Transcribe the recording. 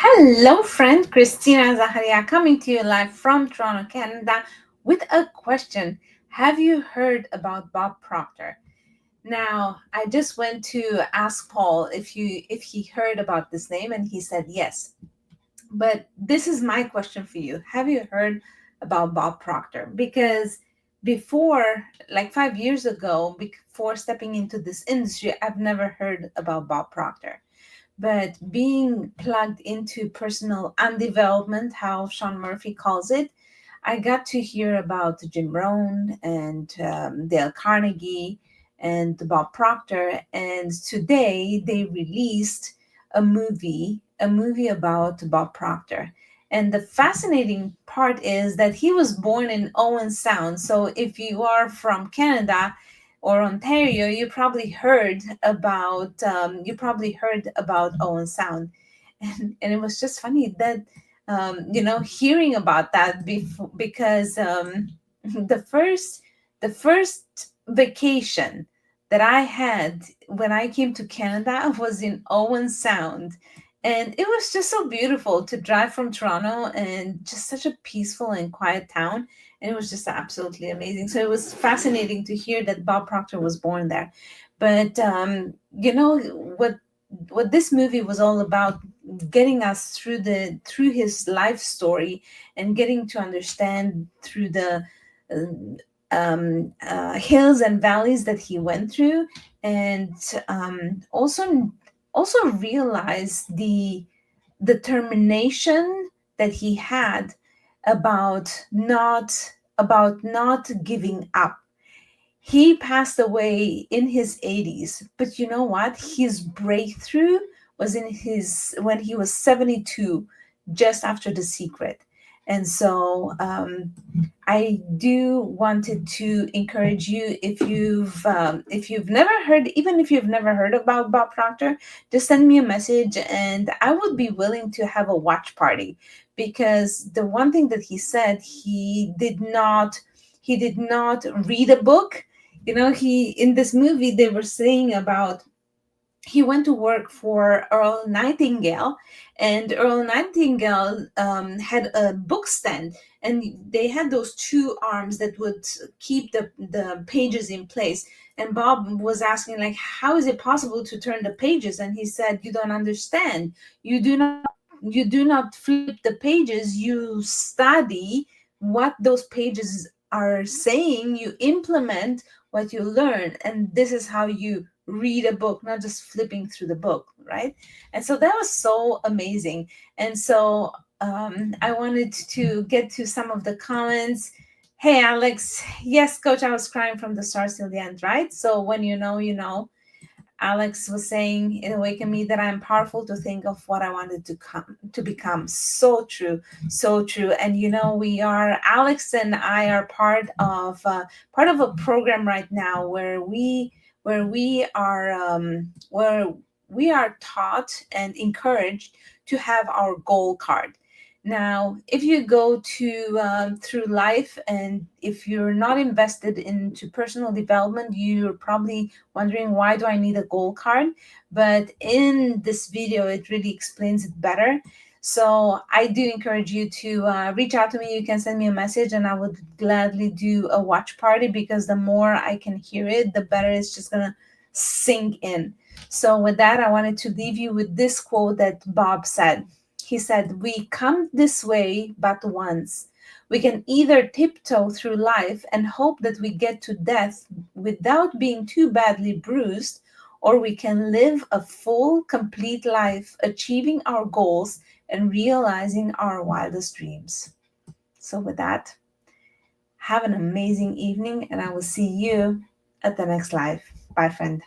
Hello, friend. Christina Zaharia coming to you live from Toronto, Canada with a question. Have you heard about Bob Proctor? Now, I just went to ask Paul if he heard about this name, and he said yes. But this is my question for you. Have you heard about Bob Proctor? Because before, like 5 years ago, before stepping into this industry, I've never heard about Bob Proctor. But being plugged into personal undevelopment, how Sean Murphy calls it, I got to hear about Jim Rohn and Dale Carnegie and Bob Proctor. And today they released a movie about Bob Proctor. And the fascinating part is that he was born in Owen Sound. So if you are from Canada, or Ontario, you probably heard about Owen Sound, and it was just funny that hearing about that because the first vacation that I had when I came to Canada was in Owen Sound. And it was just so beautiful to drive from Toronto, and just such a peaceful and quiet town, and it was just absolutely amazing. So it was fascinating to hear that Bob Proctor was born there. But what this movie was all about, getting us through his life story, and getting to understand through the hills and valleys that he went through, and also realize the determination that he had about not giving up. He passed away in his 80s, but you know what? His breakthrough was in his when he was 72, just after The Secret. And so I do wanted to encourage you, if you've never heard, even if you've never heard about Bob Proctor, just send me a message, and I would be willing to have a watch party. Because the one thing that he said, he did not read a book. He in this movie they were saying about, he went to work for Earl Nightingale, and Earl Nightingale had a book stand, and they had those two arms that would keep the pages in place. And Bob was asking, like, how is it possible to turn the pages? And he said, you don't understand. You do not flip the pages. You study what those pages are saying. You implement what you learn, and this is how you read a book, not just flipping through the book, right? And so that was so amazing. And so I wanted to get to some of the comments. Hey, Alex. Yes, coach, I was crying from the start till the end, right? So when you know, you know. Alex was saying, it awakened me that I'm powerful to think of what I wanted to become. So true, so true. And Alex and I are part of a program right now where we are taught and encouraged to have our goal card. Now, if you go to through life, and if you're not invested into personal development, you're probably wondering, why do I need a goal card? But in this video, it really explains it better. So I do encourage you to reach out to me. You can send me a message, and I would gladly do a watch party, because the more I can hear it, the better it's just gonna sink in. So with that, I wanted to leave you with this quote that Bob said. He said, we come this way but once. We can either tiptoe through life and hope that we get to death without being too badly bruised, or we can live a full, complete life, achieving our goals and realizing our wildest dreams. So with that, have an amazing evening, and I will see you at the next live. Bye, friend.